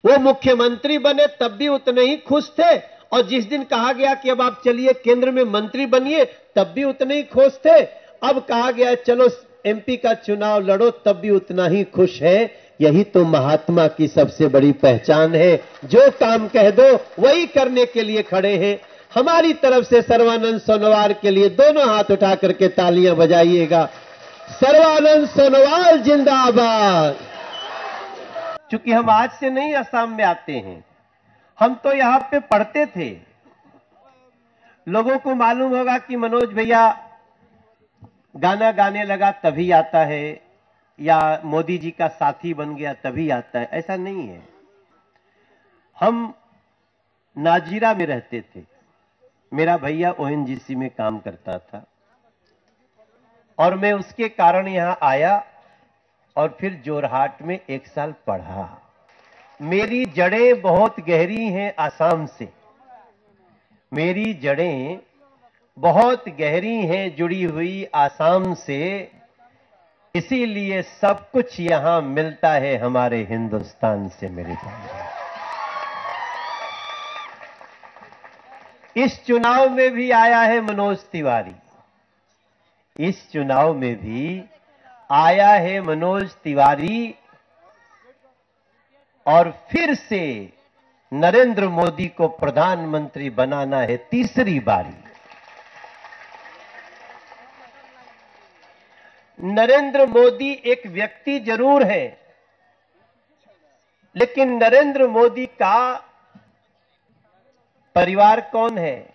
वो मुख्यमंत्री बने तब भी उतने ही खुश थे, और जिस दिन कहा गया कि अब आप चलिए केंद्र में मंत्री बनिए तब भी उतने ही खुश थे। अब कहा गया चलो एमपी का चुनाव लड़ो तब भी उतना ही खुश है। यही तो महात्मा की सबसे बड़ी पहचान है, जो काम कह दो वही करने के लिए खड़े हैं। हमारी तरफ से सर्बानंद सोनोवाल के लिए दोनों हाथ उठा करके तालियां बजाइएगा। सर्बानंद सोनोवाल जिंदाबाद। चूंकि हम आज से नहीं असम में आते हैं, हम तो यहां पे पढ़ते थे। लोगों को मालूम होगा कि मनोज भैया गाना गाने लगा तभी आता है, या मोदी जी का साथी बन गया तभी आता है, ऐसा नहीं है। हम नाजीरा में रहते थे, मेरा भैया ओएनजीसी में काम करता था, और मैं उसके कारण यहां आया और फिर जोरहाट में 1 साल पढ़ा। मेरी जड़ें बहुत गहरी हैं आसाम से, मेरी जड़ें बहुत गहरी हैं जुड़ी हुई आसाम से, इसीलिए सब कुछ यहां मिलता है हमारे हिंदुस्तान से। मेरे भाई, इस चुनाव में भी आया है मनोज तिवारी, इस चुनाव में भी आया है मनोज तिवारी, और फिर से नरेंद्र मोदी को प्रधानमंत्री बनाना है तीसरी बारी। नरेंद्र मोदी एक व्यक्ति जरूर है, लेकिन नरेंद्र मोदी का परिवार कौन है?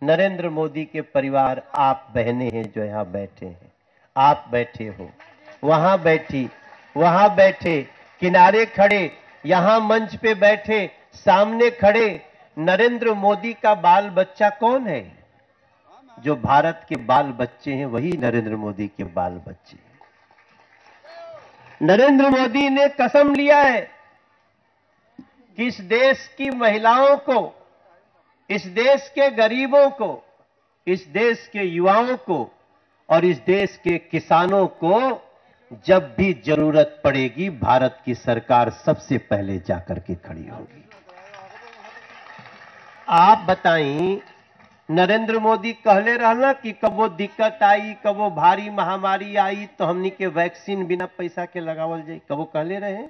नरेंद्र मोदी के परिवार आप बहनें हैं जो यहां बैठे हैं, आप बैठे हो, वहां बैठी, वहां बैठे, किनारे खड़े, यहां मंच पे बैठे, सामने खड़े। नरेंद्र मोदी का बाल बच्चा कौन है? जो भारत के बाल बच्चे हैं वही नरेंद्र मोदी के बाल बच्चे हैं। नरेंद्र मोदी ने कसम लिया है कि इस देश की महिलाओं को, इस देश के गरीबों को, इस देश के युवाओं को और इस देश के किसानों को जब भी जरूरत पड़ेगी भारत की सरकार सबसे पहले जाकर के खड़ी होगी। आप बताइए, नरेंद्र मोदी कहले रहना कि कब वो दिक्कत आई, कब वो भारी महामारी आई तो हमनी के वैक्सीन बिना पैसा के लगावल जाए, कब वो कहले रहे?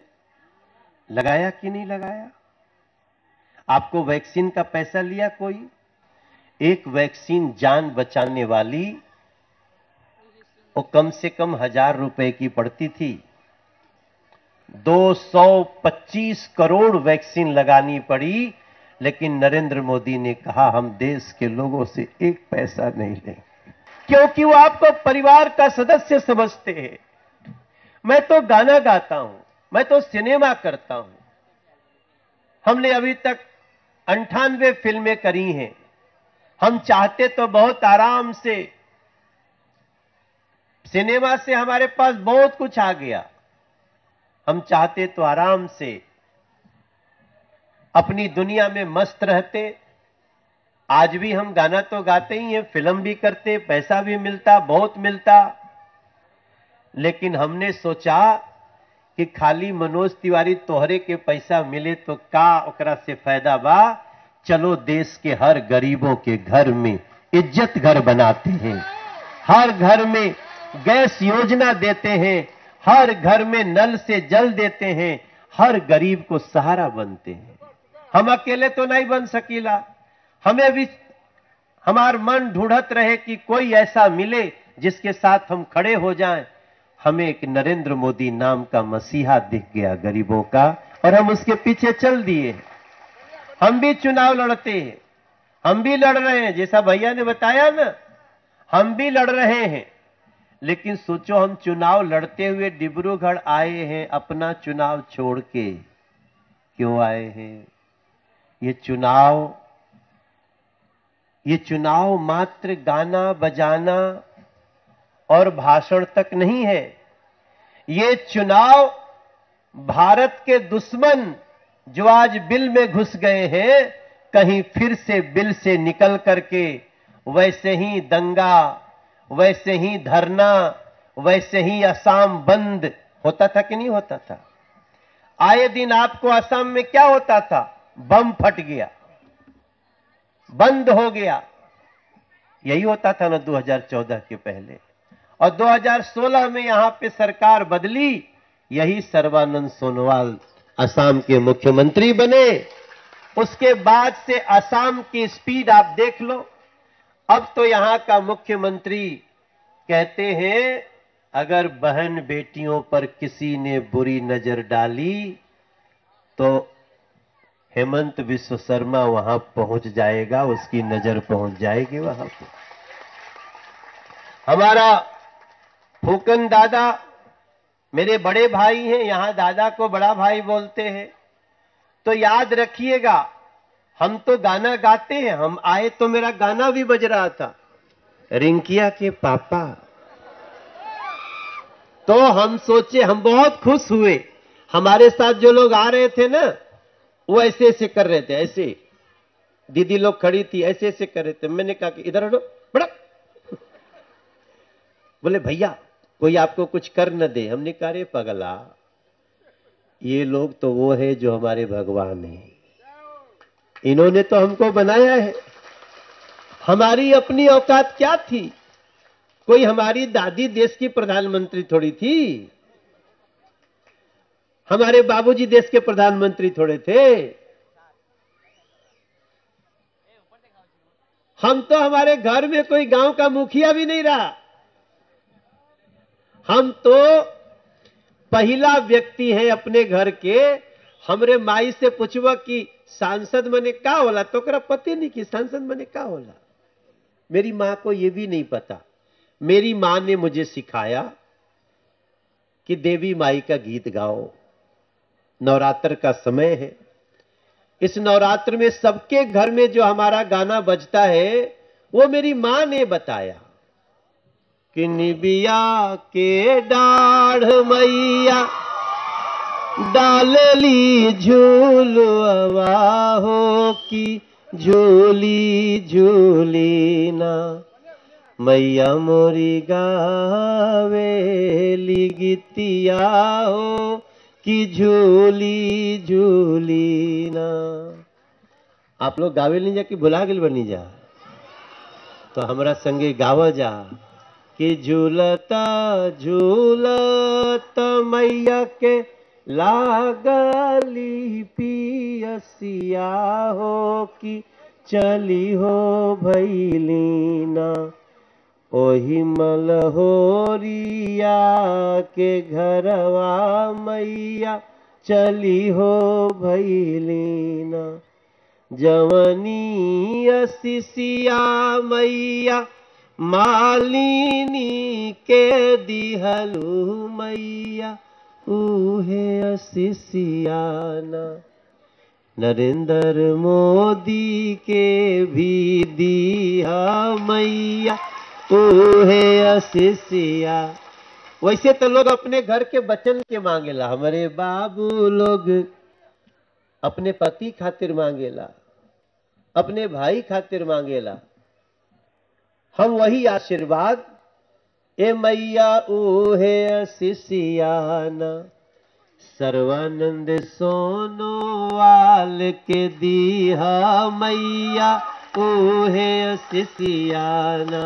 लगाया कि नहीं लगाया? आपको वैक्सीन का पैसा लिया कोई? एक वैक्सीन जान बचाने वाली वो कम से कम 1000 रुपए की पड़ती थी। 225 करोड़ वैक्सीन लगानी पड़ी, लेकिन नरेंद्र मोदी ने कहा हम देश के लोगों से 1 पैसा नहीं लेंगे, क्योंकि वो आपको परिवार का सदस्य समझते हैं। मैं तो गाना गाता हूं, मैं तो सिनेमा करता हूं, हमने अभी तक 98 फिल्में करी हैं। हम चाहते तो बहुत आराम से, सिनेमा से हमारे पास बहुत कुछ आ गया, हम चाहते तो आराम से अपनी दुनिया में मस्त रहते। आज भी हम गाना तो गाते ही हैं, फिल्म भी करते, पैसा भी मिलता, बहुत मिलता, लेकिन हमने सोचा कि खाली मनोज तिवारी तोहरे के पैसा मिले तो का ओकरा से फायदा बा। चलो देश के हर गरीबों के घर में इज्जत घर बनाते हैं, हर घर में गैस योजना देते हैं, हर घर में नल से जल देते हैं, हर गरीब को सहारा बनते हैं। हम अकेले तो नहीं बन सकीला, हमें भी हमार मन ढूंढत रहे कि कोई ऐसा मिले जिसके साथ हम खड़े हो जाएं। हमें एक नरेंद्र मोदी नाम का मसीहा दिख गया गरीबों का, और हम उसके पीछे चल दिए। हम भी चुनाव लड़ते हैं, हम भी लड़ रहे हैं, जैसा भैया ने बताया ना, हम भी लड़ रहे हैं। लेकिन सोचो, हम चुनाव लड़ते हुए डिब्रूगढ़ आए हैं, अपना चुनाव छोड़ के क्यों आए हैं? ये चुनाव मात्र गाना बजाना और भाषण तक नहीं है। ये चुनाव भारत के दुश्मन जो आज बिल में घुस गए हैं, कहीं फिर से बिल से निकल करके वैसे ही दंगा, वैसे ही धरना, वैसे ही असम बंद होता था कि नहीं होता था? आए दिन आपको असम में क्या होता था? बम फट गया, बंद हो गया, यही होता था ना 2014 के पहले। और 2016 में यहां पे सरकार बदली, यही सर्बानंद सोनोवाल असम के मुख्यमंत्री बने। उसके बाद से असम की स्पीड आप देख लो। अब तो यहां का मुख्यमंत्री कहते हैं, अगर बहन बेटियों पर किसी ने बुरी नजर डाली तो हेमंत विश्व शर्मा वहां पहुंच जाएगा, उसकी नजर पहुंच जाएगी वहां पे। हमारा फूकन दादा मेरे बड़े भाई हैं, यहां दादा को बड़ा भाई बोलते हैं। तो याद रखिएगा, हम तो गाना गाते हैं, हम आए तो मेरा गाना भी बज रहा था, रिंकिया के पापा। तो हम सोचे, हम बहुत खुश हुए। हमारे साथ जो लोग आ रहे थे ना, वो ऐसे ऐसे कर रहे थे, ऐसे दीदी लोग खड़ी थी, ऐसे ऐसे कर रहे थे। मैंने कहा कि इधर हटो, बड़ा। बोले भैया कोई आपको कुछ कर न दे। हमने कहा रे पगला, ये लोग तो वो है जो हमारे भगवान हैं, इन्होंने तो हमको बनाया है। हमारी अपनी औकात क्या थी? कोई हमारी दादी देश की प्रधानमंत्री थोड़ी थी, हमारे बाबूजी देश के प्रधानमंत्री थोड़े थे। हम तो हमारे घर में कोई गांव का मुखिया भी नहीं रहा। हम तो पहला व्यक्ति है अपने घर के। हमरे माई से पूछवा कि सांसद मने का होला, तो करा पते नहीं कि सांसद मने का होला। मेरी मां को यह भी नहीं पता। मेरी मां ने मुझे सिखाया कि देवी माई का गीत गाओ, नवरात्र का समय है। इस नवरात्र में सबके घर में जो हमारा गाना बजता है, वो मेरी मां ने बताया कि निबिया के डाढ़ मैया डालली झूलवा हो की झूली झूली ना, मैया मोरी गावेली गीतिया हो कि झूली झूली ना। आप लोग गावे नहीं जा कि भुला गेल बनी जा? तो हमरा संगे गाव जा कि झूलता झूलता मैया के लागली पियसिया हो कि चली हो भैलीना, ओही मलहोरिया के घरवा मैया चली हो भैलीना। जवनी असिसिया मैया मालिनी के दिहलू मैया, उहे असिसियाना। नरेंद्र मोदी के भी दिया मैया, उहे असिसिया। वैसे तो लोग अपने घर के बचन के मांगेला, हमारे बाबू लोग अपने पति खातिर मांगेला, अपने भाई खातिर मांगेला। हम वही आशीर्वाद, ए मैया उहे असिसियाना। सर्वानंद सोनोवाल के दीहा मैया, उहे असिसियाना।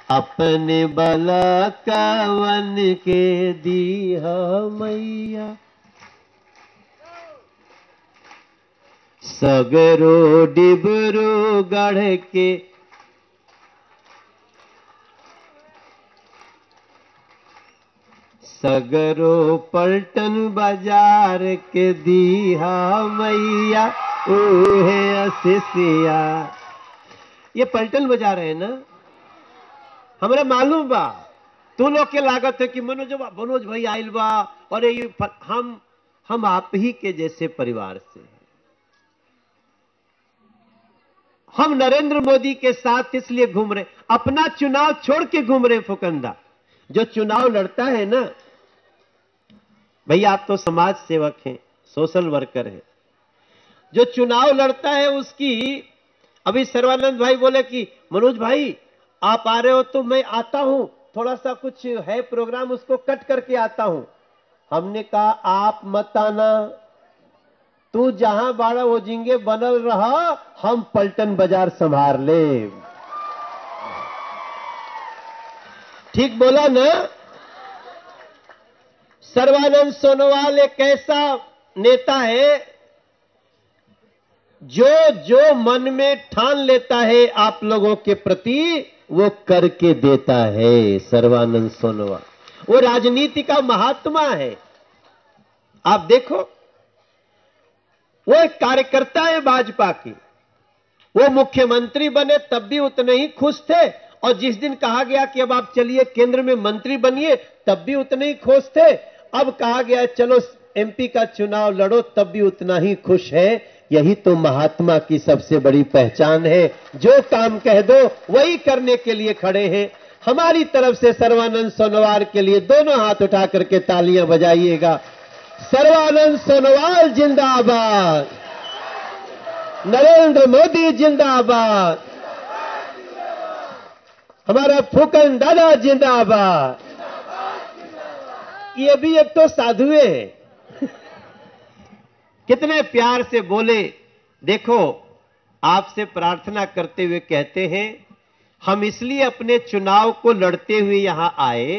अपने बलकवन के दीहा मैया, सगरो डिब्रूगढ़ के सगरो पलटन बाजार के दीहा मैया, उहे असिसिया। ये पलटन बाजार है ना, हमरा मालूम बा। तू लोग के लागत है कि मनोज भाई आइल बा, और ये हम आप ही के जैसे परिवार से। हम नरेंद्र मोदी के साथ इसलिए घूम रहे, अपना चुनाव छोड़ के घूम रहे। फुकंदा जो चुनाव लड़ता है ना भैया, आप तो समाज सेवक हैं, सोशल वर्कर हैं। जो चुनाव लड़ता है उसकी, अभी सर्वानंद भाई बोले कि मनोज भाई आप आ रहे हो तो मैं आता हूं, थोड़ा सा कुछ है प्रोग्राम, उसको कट करके आता हूं। हमने कहा आप मत आना, तू जहां बाड़ा वो जिंगे बनल रहा, हम पलटन बाजार संभाल ले। ठीक बोला ना? सर्बानंद सोनोवाल एक ऐसा नेता है जो जो मन में ठान लेता है आप लोगों के प्रति वो करके देता है। सर्बानंद सोनोवाल वो राजनीति का महात्मा है। आप देखो, वो एक कार्यकर्ता है भाजपा की। वो मुख्यमंत्री बने तब भी उतने ही खुश थे, और जिस दिन कहा गया कि अब आप चलिए केंद्र में मंत्री बनिए तब भी उतने ही खुश थे। अब कहा गया चलो एमपी का चुनाव लड़ो तब भी उतना ही खुश है। यही तो महात्मा की सबसे बड़ी पहचान है। जो काम कह दो वही करने के लिए खड़े हैं। हमारी तरफ से सर्बानंद सोनोवाल के लिए दोनों हाथ उठा करके तालियां बजाइएगा। सर्बानंद सोनोवाल जिंदाबाद, नरेंद्र मोदी जिंदाबाद, हमारा फूकन दादा जिंदाबाद। ये भी एक तो साधुए हैं, कितने प्यार से बोले। देखो, आपसे प्रार्थना करते हुए कहते हैं, हम इसलिए अपने चुनाव को लड़ते हुए यहां आए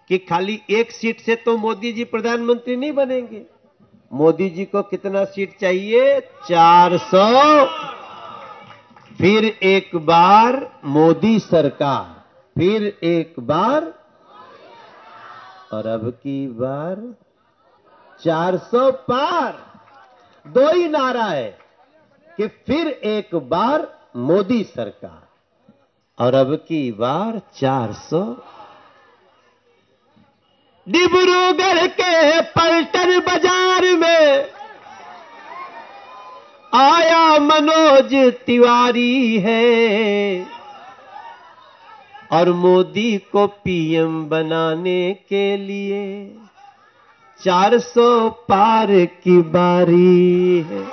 कि खाली एक सीट से तो मोदी जी प्रधानमंत्री नहीं बनेंगे। मोदी जी को कितना सीट चाहिए? 400। फिर एक बार मोदी सरकार, फिर एक बार, और अब की बार 400 पार। दो ही नारा है कि फिर एक बार मोदी सरकार, और अब की बार 400। डिब्रूगढ़ के पलटन बाजार में आया मनोज तिवारी है, और मोदी को पीएम बनाने के लिए 400 पार की बारी है।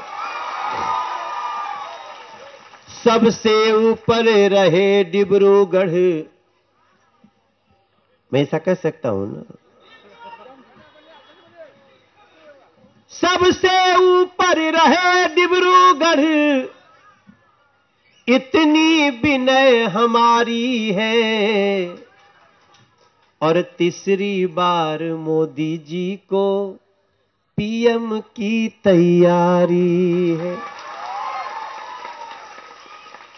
सबसे ऊपर रहे डिब्रूगढ़, मैं ऐसा कह सकता हूं ना? सबसे ऊपर रहे डिब्रूगढ़, इतनी विनय हमारी है, और तीसरी बार मोदी जी को पीएम की तैयारी है।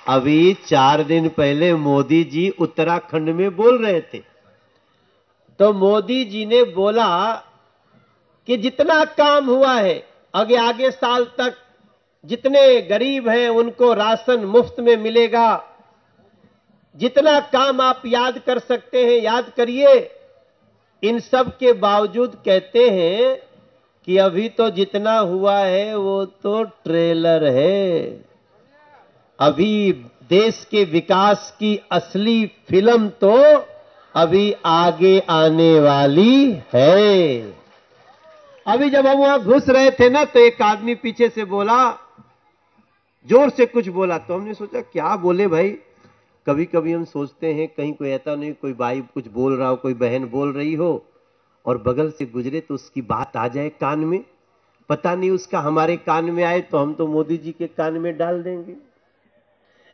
अभी 4 दिन पहले मोदी जी उत्तराखंड में बोल रहे थे, तो मोदी जी ने बोला कि जितना काम हुआ है आगे साल तक जितने गरीब हैं उनको राशन मुफ्त में मिलेगा। जितना काम आप याद कर सकते हैं याद करिए। इन सब के बावजूद कहते हैं कि अभी तो जितना हुआ है वो तो ट्रेलर है। अभी देश के विकास की असली फिल्म तो अभी आगे आने वाली है। अभी जब हम वहां घुस रहे थे ना, तो एक आदमी पीछे से बोला, जोर से कुछ बोला, तो हमने सोचा क्या बोले भाई। कभी कभी हम सोचते हैं कहीं कोई ऐसा नहीं, कोई भाई कुछ बोल रहा हो, कोई बहन बोल रही हो और बगल से गुजरे तो उसकी बात आ जाए कान में, पता नहीं उसका हमारे कान में आए तो हम तो मोदी जी के कान में डाल देंगे।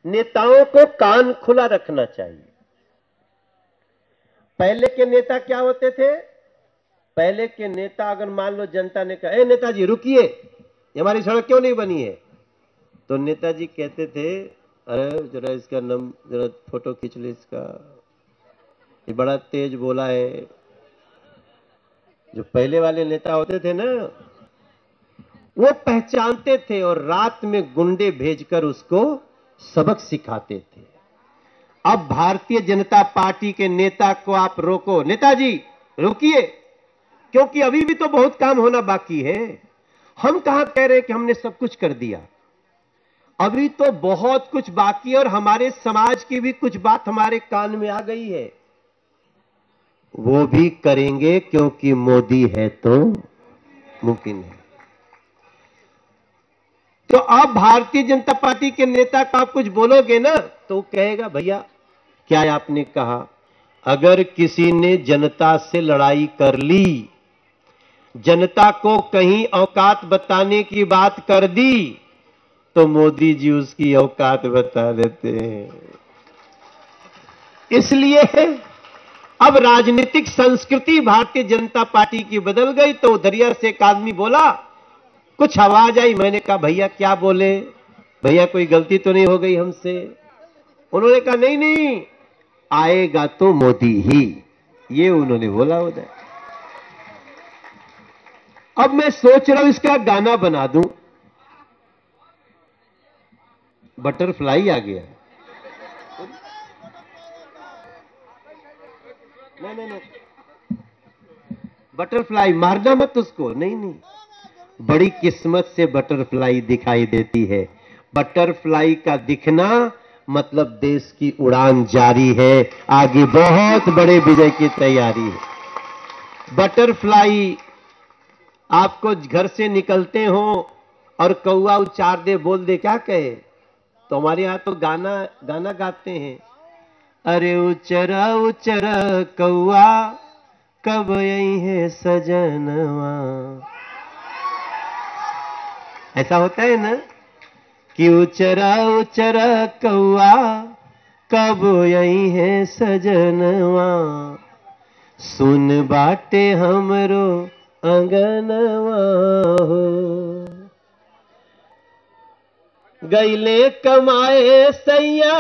नेताओं को कान खुला रखना चाहिए। पहले के नेता क्या होते थे? पहले के नेता, अगर मान लो जनता ने कहा, ए नेताजी रुकिए, हमारी सड़क क्यों नहीं बनी है, तो नेताजी कहते थे, अरे जरा इसका जरा फोटो खींच ले इसका, ये बड़ा तेज बोला है। जो पहले वाले नेता होते थे ना, वो पहचानते थे और रात में गुंडे भेजकर उसको सबक सिखाते थे। अब भारतीय जनता पार्टी के नेता को आप रोको, नेताजी रुकिए, क्योंकि अभी भी तो बहुत काम होना बाकी है। हम कहां कह रहे हैं कि हमने सब कुछ कर दिया, अभी तो बहुत कुछ बाकी है, और हमारे समाज की भी कुछ बात हमारे कान में आ गई है। वो भी करेंगे क्योंकि मोदी है तो मुमकिन है। तो अब भारतीय जनता पार्टी के नेता का आप कुछ बोलोगे ना, तो कहेगा भैया क्या आपने कहा, अगर किसी ने जनता से लड़ाई कर ली जनता को कहीं औकात बताने की बात कर दी तो मोदी जी उसकी औकात बता देते हैं। इसलिए अब राजनीतिक संस्कृति भारतीय जनता पार्टी की बदल गई। तो दरिया से एक आदमी बोला, कुछ आवाज आई, मैंने कहा भैया क्या बोले, भैया कोई गलती तो नहीं हो गई हमसे? उन्होंने कहा नहीं नहीं, आएगा तो मोदी ही, ये उन्होंने बोला उधर। अब मैं सोच रहा हूं इसका गाना बना दूं। बटरफ्लाई आ गया। नहीं, बटरफ्लाई मारना मत उसको, नहीं नहीं, बड़ी किस्मत से बटरफ्लाई दिखाई देती है। बटरफ्लाई का दिखना मतलब देश की उड़ान जारी है, आगे बहुत बड़े विजय की तैयारी है। बटरफ्लाई आपको घर से निकलते हो और कौवा उचार दे, बोल दे, क्या कहे? तो हमारे यहां तो गाना गाते हैं, अरे उचरा उचरा कौवा कब यही है सजनवा। ऐसा होता है ना कि उचरा उचरा कौवा कब यही है सजनवा, सुन बाटे हमरो अंगनवा हो। गईले कमाए सैया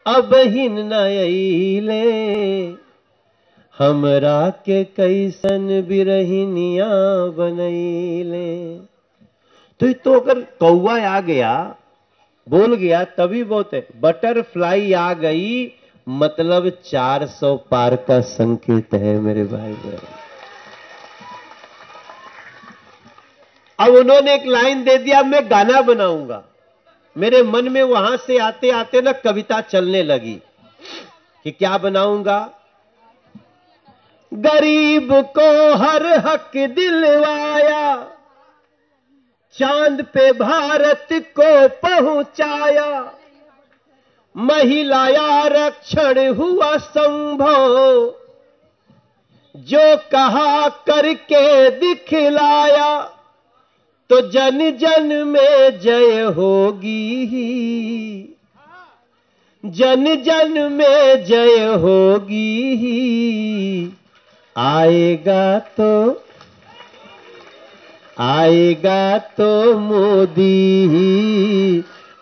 अब हिन न अइले, हमरा के कैसन बिरहिनिया बनैले। तो अगर कौवा आ गया, बोल गया, तभी बहुत है। बटरफ्लाई आ गई मतलब 400 पार का संकेत है मेरे भाई बहन। अब उन्होंने एक लाइन दे दिया, मैं गाना बनाऊंगा। मेरे मन में वहां से आते आते ना कविता चलने लगी कि क्या बनाऊंगा। गरीब को हर हक दिलवाया, चांद पे भारत को पहुंचाया, महिला आरक्षण हुआ संभव, जो कहा करके दिखलाया, तो जन जन में जय होगी, जन जन में जय होगी। आएगा तो मोदी,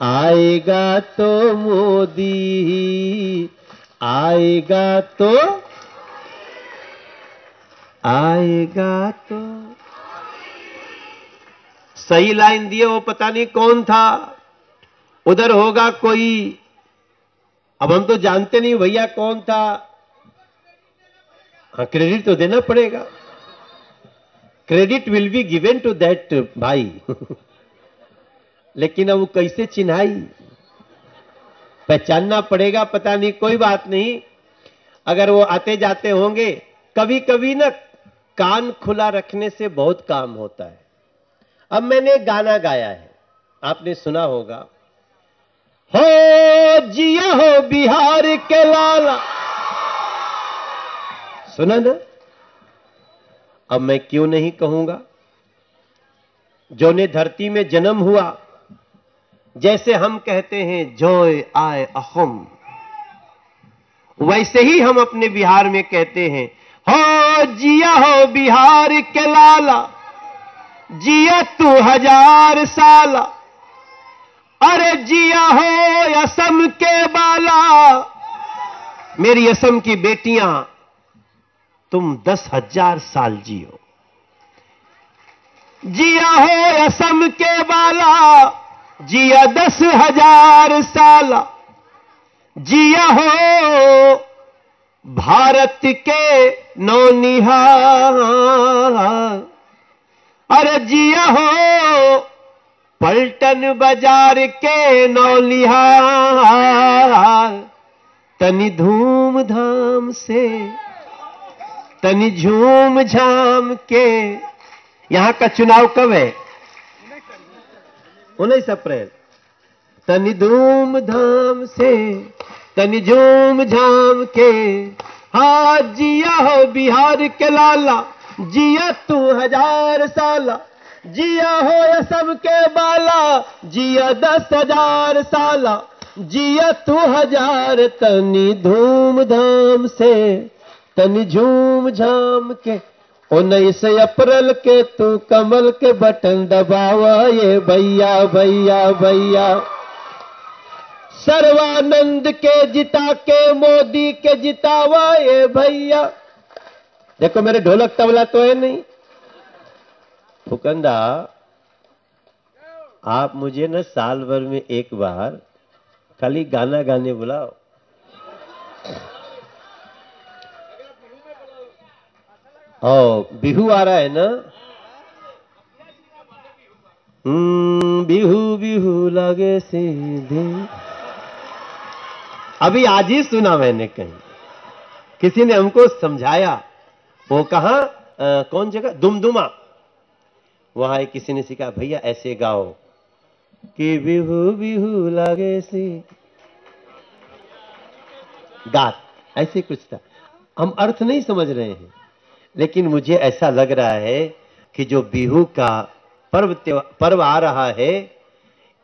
आएगा तो मोदी, आएगा तो। सही लाइन दिए, वो पता नहीं कौन था, उधर होगा कोई, अब हम तो जानते नहीं भैया कौन था। हाँ, क्रेडिट तो देना पड़ेगा, credit will be given to that भाई। लेकिन अब वो कैसे चिन्हाई, पहचानना पड़ेगा, पता नहीं, कोई बात नहीं। अगर वो आते जाते होंगे, कभी कभी ना कान खुला रखने से बहुत काम होता है। अब मैंने एक गाना गाया है, आपने सुना होगा, हो जिया हो बिहार के लाला, सुना ना? अब मैं क्यों नहीं कहूंगा, जो ने धरती में जन्म हुआ, जैसे हम कहते हैं जोय आए अहम, वैसे ही हम अपने बिहार में कहते हैं, हो जिया हो बिहार के लाला, जिया तू 1000 साला, अरे जिया हो असम के बाला, मेरी असम की बेटियां तुम 10,000 साल जियो। जिया हो असम के बाला, जिया 10,000 साल, जिया हो भारत के नौनिहाल, अरे जिया हो पलटन बाजार के नौनिहाल, तनी धूमधाम से, तनी झूम झाम के। यहां का चुनाव कब है? 19 अप्रैल। तनी धूमधाम से, तनी झूम झाम के, हाँ जिया हो बिहार के लाला, जिया तू 1000 साला, जिया हो या सबके बाला, जिया 10,000 साला, जिया तू 1000, तनी धूमधाम से, तनी झूम झाम के, 19 अप्रैल के तू कमल के बटन दबावा ये भैया भैया भैया। सर्वानंद के जिता के मोदी के जितावा ये भैया। देखो मेरे ढोलक तबला तो है नहीं। फुकंदा, आप मुझे ना साल भर में एक बार खाली गाना गाने बुलाओ। बिहू आ रहा है ना। बिहू बिहू लगे सीधे। अभी आज ही सुना मैंने, कहीं किसी ने हमको समझाया। वो कहां, कौन जगह, दुमदुमा, वहां किसी ने सिखाया, भैया ऐसे गाओ कि बिहू बिहू लगे सी गात, ऐसे कुछ था। हम अर्थ नहीं समझ रहे हैं, लेकिन मुझे ऐसा लग रहा है कि जो बिहू का पर्व आ रहा है,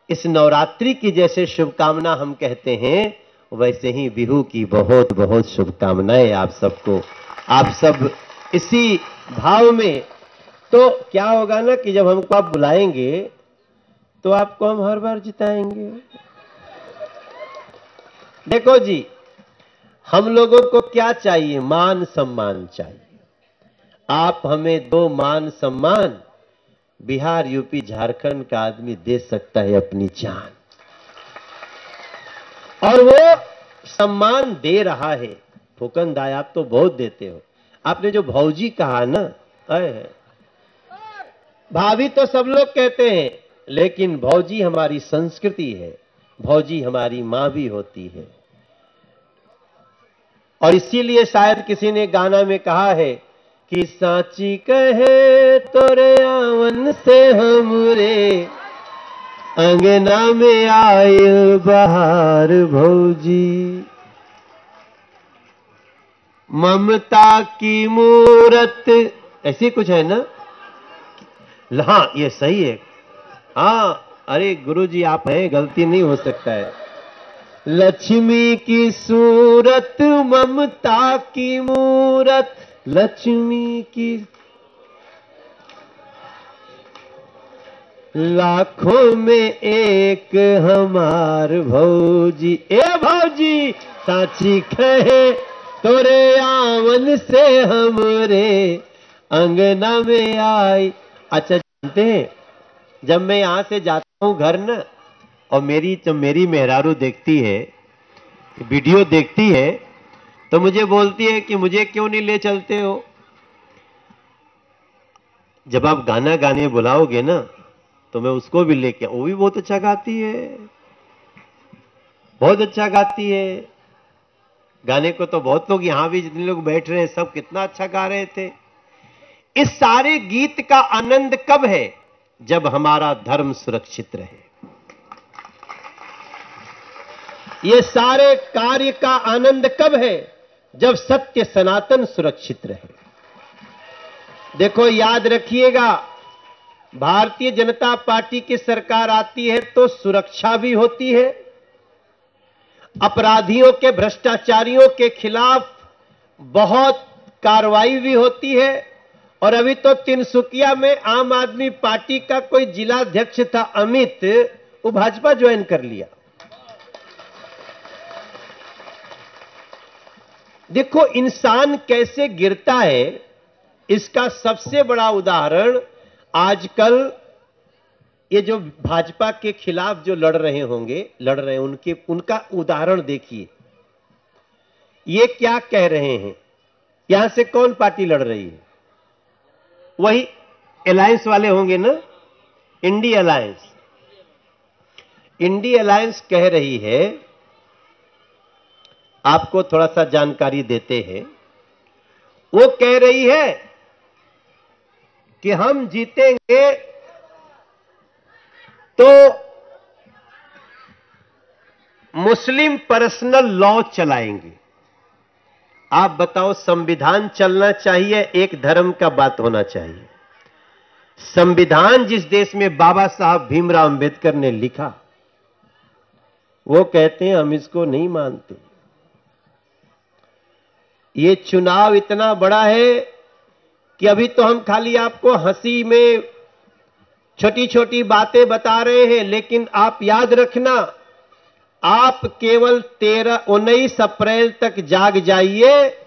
इस नवरात्रि की जैसे शुभकामना हम कहते हैं, वैसे ही बिहू की बहुत बहुत शुभकामनाएं आप सबको। आप सब इसी भाव में, तो क्या होगा ना कि जब हमको आप बुलाएंगे तो आपको हम हर बार जिताएंगे। देखो जी, हम लोगों को क्या चाहिए, मान सम्मान चाहिए। आप हमें दो मान सम्मान, बिहार यूपी झारखंड का आदमी दे सकता है अपनी जान, और वो सम्मान दे रहा है। फुकंद दाई, आप तो बहुत देते हो। आपने जो भौजी कहा ना, भाभी तो सब लोग कहते हैं, लेकिन भौजी हमारी संस्कृति है। भौजी हमारी मां भी होती है, और इसीलिए शायद किसी ने गाना में कहा है कि साची कहे तोरे आवन से हमरे, अंगना में आए बहार भौजी, ममता की मूरत, ऐसी कुछ है ना। हाँ, ये सही है। हाँ, अरे गुरुजी आप हैं, गलती नहीं हो सकता है। लक्ष्मी की सूरत, ममता की मूरत, लक्ष्मी की, लाखों में एक हमार भौजी। ए भौजी, साची कहे तोरे आवन से हमरे, अंगना में आई। अच्छा, जानते हैं, जब मैं यहां से जाता हूं घर न, और मेरी मेहरारू देखती है, वीडियो देखती है, तो मुझे बोलती है कि मुझे क्यों नहीं ले चलते हो। जब आप गाना गाने बुलाओगे ना, तो मैं उसको भी लेके, वो भी बहुत अच्छा गाती है, बहुत अच्छा गाती है। गाने को तो बहुत लोग, यहां भी जितने लोग बैठ रहे हैं, सब कितना अच्छा गा रहे थे। इस सारे गीत का आनंद कब है, जब हमारा धर्म सुरक्षित रहे। ये सारे कार्य का आनंद कब है, जब सत्य सनातन सुरक्षित रहे। देखो, याद रखिएगा, भारतीय जनता पार्टी की सरकार आती है तो सुरक्षा भी होती है, अपराधियों के, भ्रष्टाचारियों के खिलाफ बहुत कार्रवाई भी होती है। और अभी तो तिनसुकिया में आम आदमी पार्टी का कोई जिलाध्यक्ष था, अमित, वो भाजपा ज्वाइन कर लिया। देखो इंसान कैसे गिरता है, इसका सबसे बड़ा उदाहरण आजकल ये जो भाजपा के खिलाफ जो लड़ रहे हैं, उनका उदाहरण देखिए। ये क्या कह रहे हैं, यहां से कौन पार्टी लड़ रही है, वही अलायंस वाले होंगे ना, इंडी अलायंस। इंडी अलायंस कह रही है, आपको थोड़ा सा जानकारी देते हैं। वो कह रही है कि हम जीतेंगे तो मुस्लिम पर्सनल लॉ चलाएंगे। आप बताओ, संविधान चलना चाहिए, एक धर्म का बात होना चाहिए। संविधान जिस देश में बाबा साहब भीमराव अंबेडकर ने लिखा, वो कहते हैं हम इसको नहीं मानते। ये चुनाव इतना बड़ा है कि अभी तो हम खाली आपको हंसी में छोटी छोटी बातें बता रहे हैं, लेकिन आप याद रखना, आप केवल 19 अप्रैल तक जाग जाइए,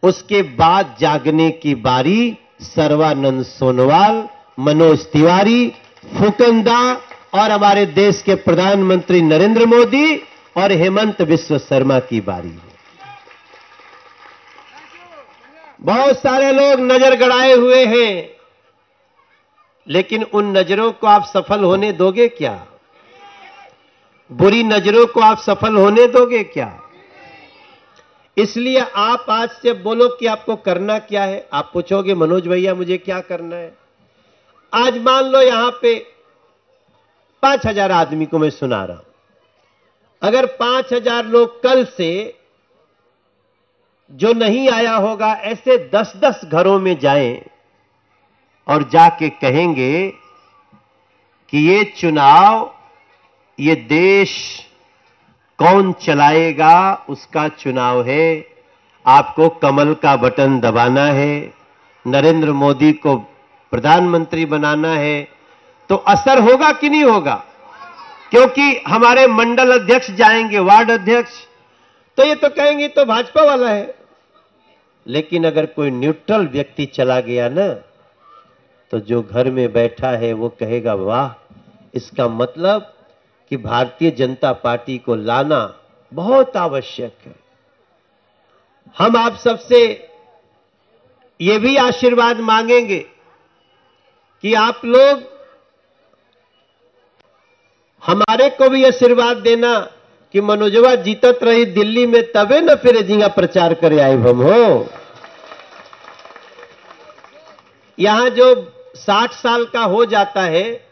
उसके बाद जागने की बारी सर्बानंद सोनोवाल, मनोज तिवारी, फुकंदा और हमारे देश के प्रधानमंत्री नरेंद्र मोदी और हेमंत बिस्व शर्मा की बारी है। बहुत सारे लोग नजर गड़ाए हुए हैं, लेकिन उन नजरों को आप सफल होने दोगे क्या? बुरी नजरों को आप सफल होने दोगे क्या? इसलिए आप आज से बोलो कि आपको करना क्या है। आप पूछोगे मनोज भैया मुझे क्या करना है? आज मान लो यहां पे 5,000 आदमी को मैं सुना रहा हूं। अगर 5,000 लोग कल से जो नहीं आया होगा ऐसे 10-10 घरों में जाएं और जाके कहेंगे कि ये चुनाव, ये देश कौन चलाएगा उसका चुनाव है, आपको कमल का बटन दबाना है, नरेंद्र मोदी को प्रधानमंत्री बनाना है, तो असर होगा कि नहीं होगा? क्योंकि हमारे मंडल अध्यक्ष जाएंगे, वार्ड अध्यक्ष, तो ये तो कहेंगे तो भाजपा वाला है। लेकिन अगर कोई न्यूट्रल व्यक्ति चला गया ना, तो जो घर में बैठा है वो कहेगा वाह, इसका मतलब कि भारतीय जनता पार्टी को लाना बहुत आवश्यक है। हम आप सबसे ये भी आशीर्वाद मांगेंगे कि आप लोग हमारे को भी आशीर्वाद देना कि मनोजवा जीतत रही दिल्ली में, तबे न फिर जिंगा प्रचार करे आए हम हो। यहां जो 60 साल का हो जाता है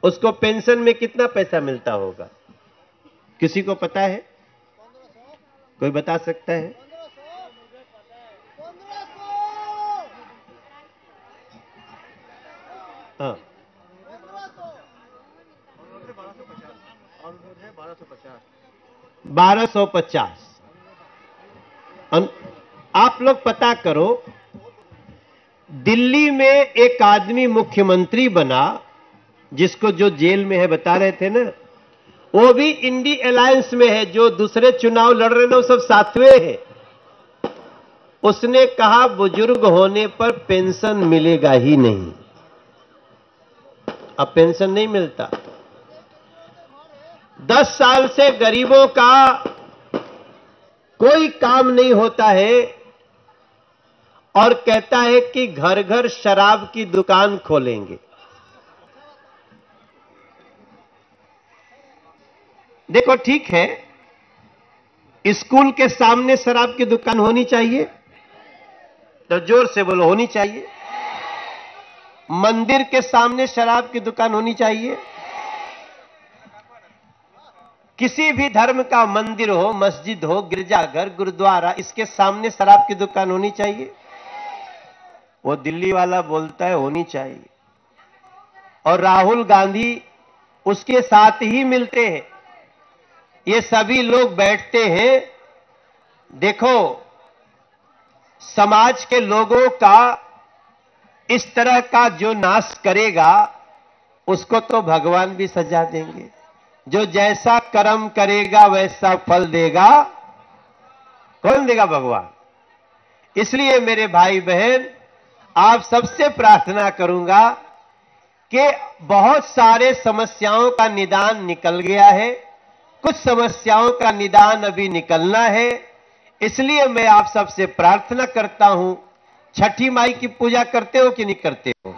उसको पेंशन में कितना पैसा मिलता होगा? किसी को पता है? कोई बता सकता है? हाँ, 1250। आप लोग पता करो, दिल्ली में एक आदमी मुख्यमंत्री बना, जिसको जो जेल में है बता रहे थे ना, वो भी इंडी अलायंस में है। जो दूसरे चुनाव लड़ रहे ना वो सब साथवे हैं। उसने कहा बुजुर्ग होने पर पेंशन मिलेगा ही नहीं। अब पेंशन नहीं मिलता। 10 साल से गरीबों का कोई काम नहीं होता है और कहता है कि घर घर शराब की दुकान खोलेंगे। देखो ठीक है, स्कूल के सामने शराब की दुकान होनी चाहिए, तो जोर से बोलो होनी चाहिए। मंदिर के सामने शराब की दुकान होनी चाहिए। किसी भी धर्म का मंदिर हो, मस्जिद हो, गिरजाघर, गुरुद्वारा, इसके सामने शराब की दुकान होनी चाहिए। वो दिल्ली वाला बोलता है होनी चाहिए, और राहुल गांधी उसके साथ ही मिलते हैं। ये सभी लोग बैठते हैं। देखो, समाज के लोगों का इस तरह का जो नाश करेगा उसको तो भगवान भी सजा देंगे। जो जैसा कर्म करेगा वैसा फल देगा। कौन देगा? भगवान। इसलिए मेरे भाई बहन, आप सबसे प्रार्थना करूंगा कि बहुत सारे समस्याओं का निदान निकल गया है, कुछ समस्याओं का निदान अभी निकलना है। इसलिए मैं आप सबसे प्रार्थना करता हूं, छठी माई की पूजा करते हो कि नहीं करते हो?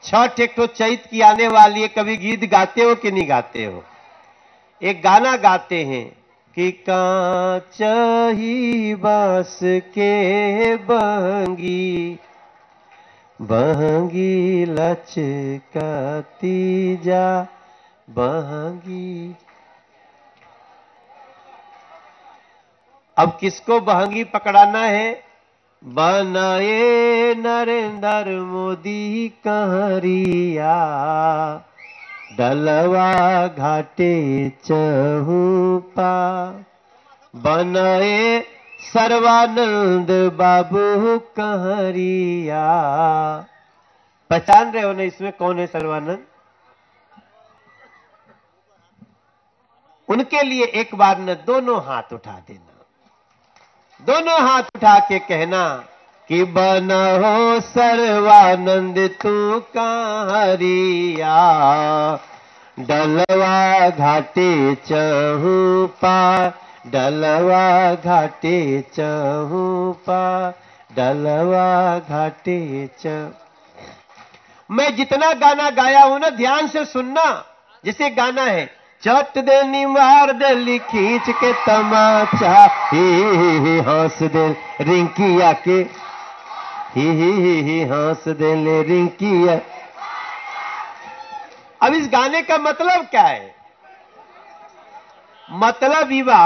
छठ एक तो चैत की आने वाली है, कभी गीत गाते हो कि नहीं गाते हो? एक गाना गाते हैं कि कांचही बांस के बंगी, बंगी लचकती जा बंगी। अब किसको बहंगी पकड़ाना है? बनाए नरेंद्र मोदी कहरिया, डलवा घाटे चहुपा, बनाए सर्वानंद बाबू कहरिया। पहचान रहे हो ना इसमें कौन है सर्वानंद? उनके लिए एक बार न दोनों हाथ उठा देना, दोनों हाथ उठा के कहना कि बनो सर्वानंद तू कहरिया, डलवा घाटे चहुपा, डलवा घाटे चहुपा, डलवा घाटे च। मैं जितना गाना गाया हूं ना ध्यान से सुनना। जैसे गाना है, चट देनी मार देली खींच के तमाचा, ही हंस दे रिंकिया के, ही हंस दे ले रिंकिया। अब इस गाने का मतलब क्या है? मतलब इवा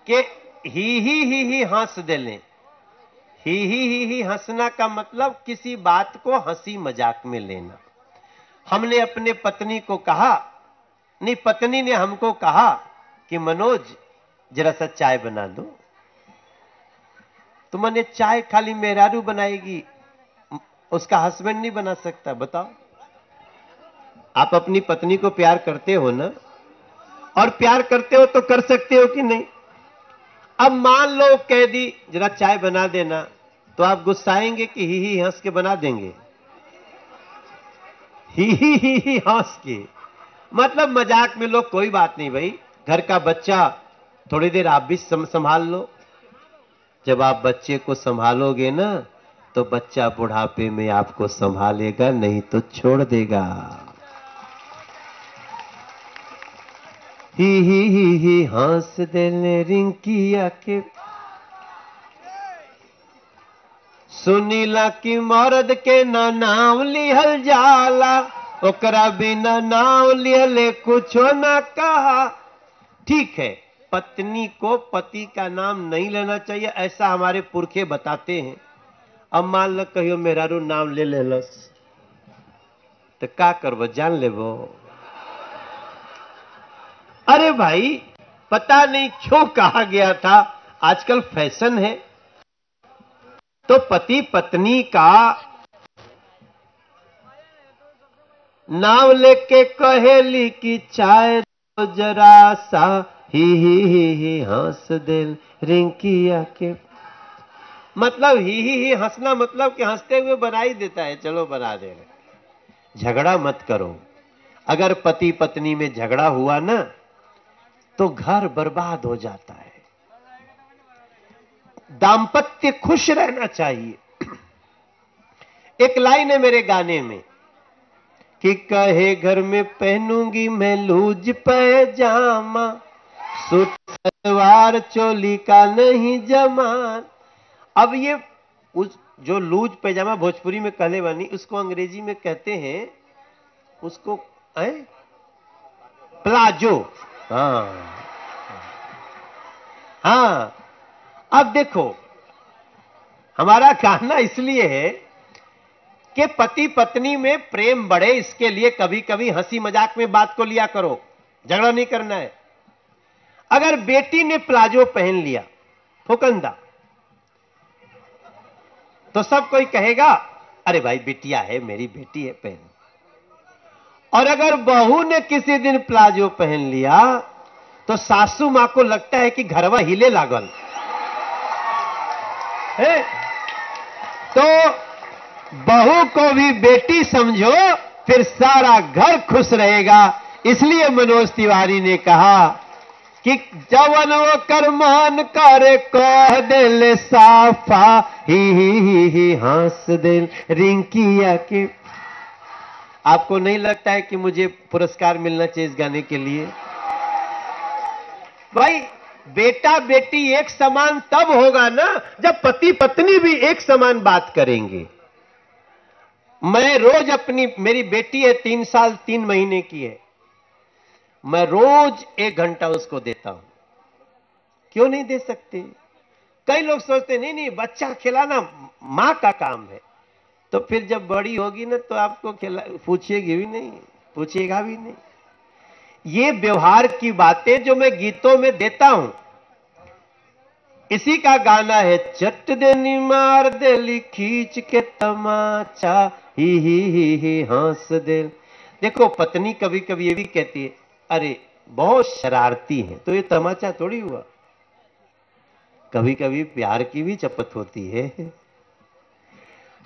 कि ही हंस दे ले। ही हंसना का मतलब किसी बात को हंसी मजाक में लेना। हमने अपने पत्नी को कहा, नहीं पत्नी ने हमको कहा कि मनोज जरा सा चाय बना दो। तो मैंने चाय खाली मेहरारू बनाएगी, उसका हस्बैंड नहीं बना सकता? बताओ। आप अपनी पत्नी को प्यार करते हो ना, और प्यार करते हो तो कर सकते हो कि नहीं? अब मान लो कह दी जरा चाय बना देना, तो आप गुस्साएंगे कि ही हंस के बना देंगे? ही हंस के मतलब मजाक में लो, कोई बात नहीं भाई, घर का बच्चा थोड़ी देर आप भी संभाल लो। जब आप बच्चे को संभालोगे ना तो बच्चा बुढ़ापे में आपको संभालेगा, नहीं तो छोड़ देगा। ही हंस देने रिंकिया के, सुनीला की मर्द के ना नाम लिहल जाला, ओकरा बिना नाम लिहले कुछो ना कहा। ठीक है, पत्नी को पति का नाम नहीं लेना चाहिए, ऐसा हमारे पुरखे बताते हैं। अब मान लो कहियो मेहरारू नाम ले लेलस तो का करबो? जान लेबो? अरे भाई पता नहीं क्यों कहा गया था, आजकल फैशन है। तो पति पत्नी का नाम लेके कहेली कि चाय दो जरा सा, ही हंस दे रिंकिया के। मतलब ही हंसना मतलब कि हंसते हुए बना ही देता है, चलो बना दे रहे। झगड़ा मत करो। अगर पति पत्नी में झगड़ा हुआ ना तो घर बर्बाद हो जाता है। दाम्पत्य खुश रहना चाहिए। एक लाइन है मेरे गाने में कि कहे घर में पहनूंगी मैं लूज पैजामा, सूट सलवार चोली का नहीं जमान। अब ये उस जो लूज पैजामा भोजपुरी में कहले बानी, उसको अंग्रेजी में कहते हैं उसको प्लाजो। हाँ अब देखो, हमारा कहना इसलिए है कि पति पत्नी में प्रेम बढ़े, इसके लिए कभी कभी हंसी मजाक में बात को लिया करो, झगड़ा नहीं करना है। अगर बेटी ने प्लाजो पहन लिया फुकंदा, तो सब कोई कहेगा अरे भाई बिटिया है, मेरी बेटी है, पहन। और अगर बहू ने किसी दिन प्लाजो पहन लिया तो सासू मां को लगता है कि घरवा हिले लागल है। तो बहू को भी बेटी समझो, फिर सारा घर खुश रहेगा। इसलिए मनोज तिवारी ने कहा कि जवन वो करमान करे कह दिल साफा, ही हंस दिल रिंकिया के। आपको नहीं लगता है कि मुझे पुरस्कार मिलना चाहिए इस गाने के लिए? भाई बेटा बेटी एक समान तब होगा ना जब पति पत्नी भी एक समान बात करेंगे। मैं रोज मेरी बेटी है 3 साल 3 महीने की है, मैं रोज 1 घंटा उसको देता हूं। क्यों नहीं दे सकते? कई लोग सोचते नहीं नहीं बच्चा खिलाना मां का काम है, तो फिर जब बड़ी होगी ना तो आपको पूछेगी भी नहीं, पूछेगा भी नहीं। ये व्यवहार की बातें जो मैं गीतों में देता हूं, इसी का गाना है, चट देनी मार देली खींच के तमाचा, ही हंस दे। देखो पत्नी कभी कभी ये भी कहती है, अरे बहुत शरारती है, तो ये तमाचा थोड़ी हुआ। कभी कभी प्यार की भी चपत होती है।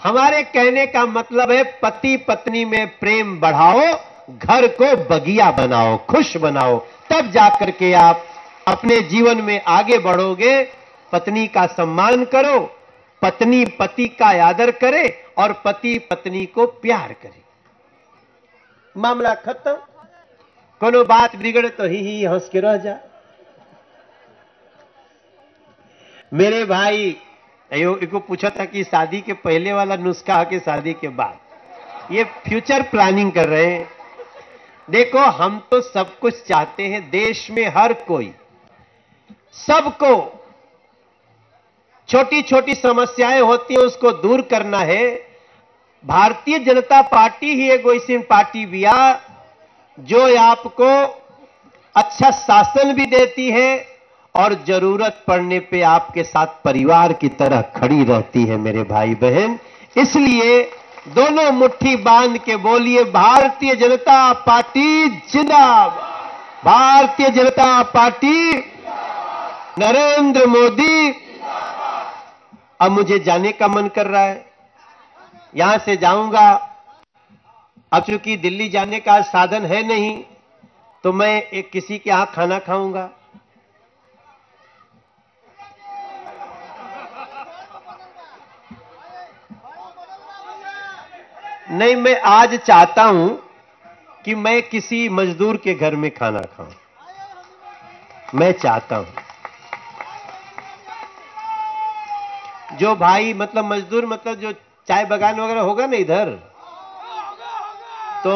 हमारे कहने का मतलब है, पति पत्नी में प्रेम बढ़ाओ, घर को बगिया बनाओ, खुश बनाओ, तब जाकर के आप अपने जीवन में आगे बढ़ोगे। पत्नी का सम्मान करो, पत्नी पति का आदर करे और पति पत्नी को प्यार करे, मामला खत्म। कोनो बात बिगड़े तो ही हंस के रह जा। मेरे भाई को पूछा था कि शादी के पहले वाला नुस्खा के शादी के बाद, ये फ्यूचर प्लानिंग कर रहे हैं। देखो हम तो सब कुछ चाहते हैं, देश में हर कोई, सबको छोटी छोटी समस्याएं होती हैं उसको दूर करना है। भारतीय जनता पार्टी ही एक ऐसी पार्टी बिया जो आपको अच्छा शासन भी देती है और जरूरत पड़ने पे आपके साथ परिवार की तरह खड़ी रहती है मेरे भाई बहन। इसलिए दोनों मुट्ठी बांध के बोलिए, भारतीय जनता पार्टी जिंदाबाद, भारतीय जनता पार्टी, नरेंद्र मोदी। अब मुझे जाने का मन कर रहा है, यहां से जाऊंगा। अब चूंकि दिल्ली जाने का साधन है नहीं, तो मैं एक किसी के यहां खाना खाऊंगा। नहीं, मैं आज चाहता हूं कि मैं किसी मजदूर के घर में खाना खाऊं, मैं चाहता हूं। जो भाई मतलब मजदूर, मतलब जो चाय बागान वगैरह होगा ना इधर, तो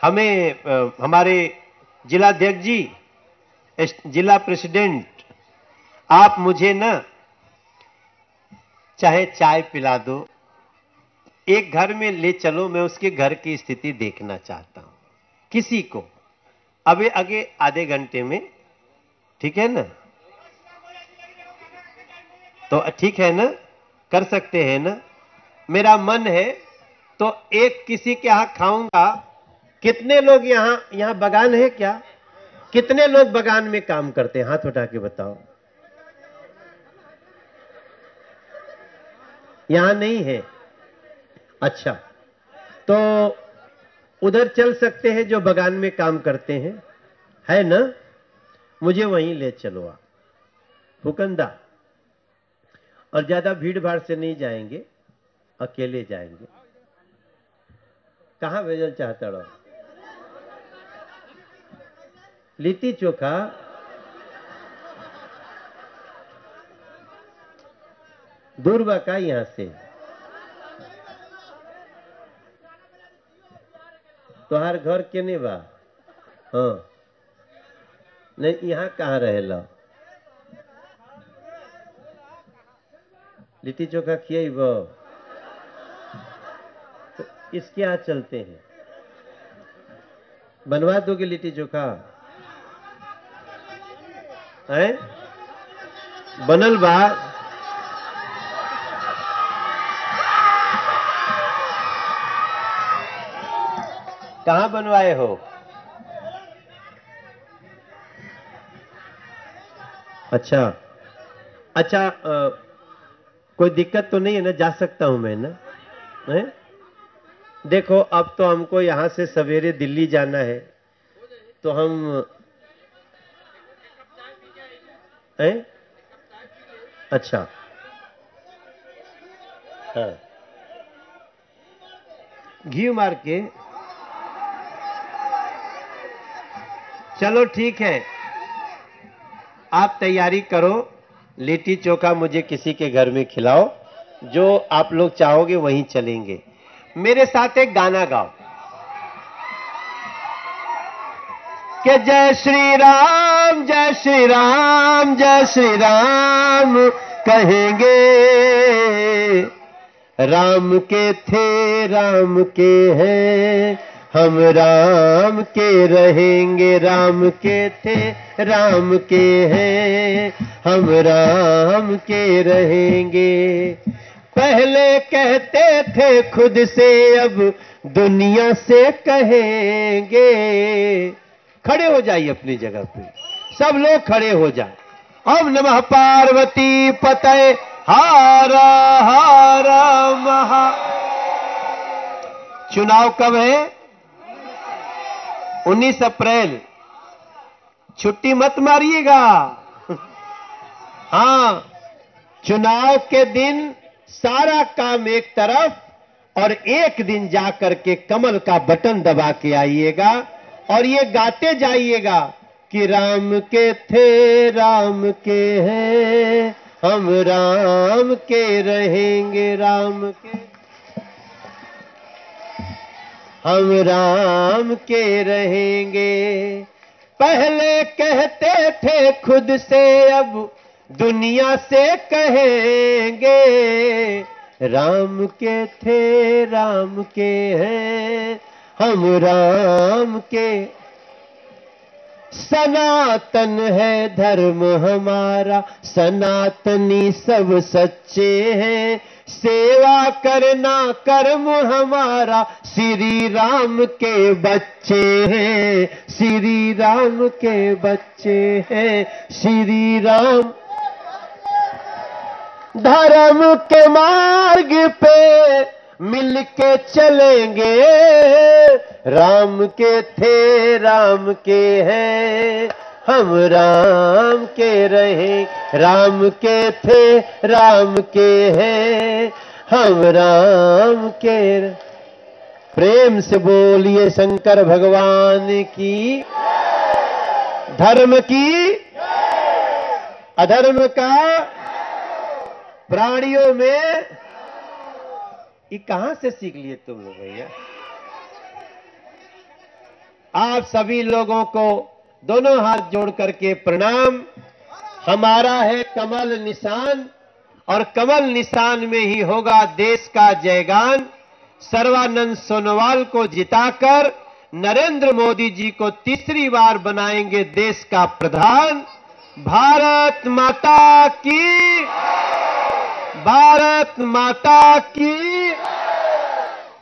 हमें हमारे जिलाध्यक्ष जी, जिला प्रेसिडेंट, आप मुझे ना चाहे चाय पिला दो, एक घर में ले चलो, मैं उसके घर की स्थिति देखना चाहता हूं किसी को, अभी आगे आधे घंटे में, ठीक है ना? तो ठीक है ना, कर सकते हैं ना? मेरा मन है तो एक किसी के यहां खाऊंगा। कितने लोग यहां बगान है क्या? कितने लोग बगान में काम करते हैं? हाथ उठा के बताओ। यहां नहीं है? अच्छा, तो उधर चल सकते हैं जो बगान में काम करते हैं, है ना? मुझे वहीं ले चलो आप, फुकंदा। और ज्यादा भीड़ भाड़ से नहीं जाएंगे, अकेले जाएंगे। कहां भेजल चाहता रहो? लिट्टी चोखा? दूर बा का यहां से? तोहार घर केने बा? हाँ, नहीं, यहां कहां रहेला? लिट्टी चोखा खिएब? तो इसके यहाँ चलते हैं, बनवा दोगे लिट्टी चोखा? है बनल बा? कहां बनवाए हो? अच्छा अच्छा, कोई दिक्कत तो नहीं है ना? जा सकता हूं मैं ना? है? देखो अब तो हमको यहां से सवेरे दिल्ली जाना है, तो हम है? अच्छा, हाँ, घी मार के। चलो ठीक है, आप तैयारी करो, लिट्टी चोखा मुझे किसी के घर में खिलाओ, जो आप लोग चाहोगे वहीं चलेंगे। मेरे साथ एक गाना गाओ कि जय श्री राम जय श्री राम कहेंगे। राम के थे राम के हैं, हम राम के रहेंगे। राम के थे राम के हैं, हम राम के रहेंगे। पहले कहते थे खुद से, अब दुनिया से कहेंगे। खड़े हो जाइए अपनी जगह पे, सब लोग खड़े हो जाए। ओम नमः पार्वती पतये हर हर महा। चुनाव कब है? 19 अप्रैल। छुट्टी मत मारिएगा। हाँ, चुनाव के दिन सारा काम एक तरफ, और एक दिन जाकर के कमल का बटन दबा के आइएगा और ये गाते जाइएगा कि राम के थे राम के हैं, हम राम के रहेंगे। राम के, हम राम के रहेंगे। पहले कहते थे खुद से, अब दुनिया से कहेंगे। राम के थे राम के हैं, हम राम के। सनातन है धर्म हमारा, सनातनी सब सच्चे हैं। सेवा करना कर्म हमारा, श्री राम के बच्चे हैं। श्री राम के बच्चे हैं, श्री राम। धर्म के मार्ग पे मिलके चलेंगे। राम के थे राम के हैं, हम राम के रहे। राम के थे राम के हैं, हम राम के। प्रेम से बोलिए शंकर भगवान की। धर्म की, अधर्म का, प्राणियों में। ये कहां से सीख लिए तुम लोग भैया? आप सभी लोगों को दोनों हाथ जोड़ करके प्रणाम। हमारा है कमल निशान, और कमल निशान में ही होगा देश का जयगान। सर्बानंद सोनोवाल को जिताकर नरेंद्र मोदी जी को तीसरी बार बनाएंगे देश का प्रधान। भारत माता की, भारत माता की।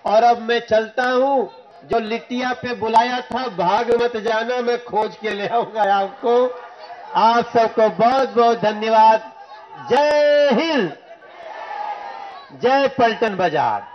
और अब मैं चलता हूं। जो लिट्टिया पे बुलाया था, भाग मत जाना, मैं खोज के ले आऊंगा आपको। आप सबको बहुत बहुत धन्यवाद। जय हिंद, जय पलटन बाजार।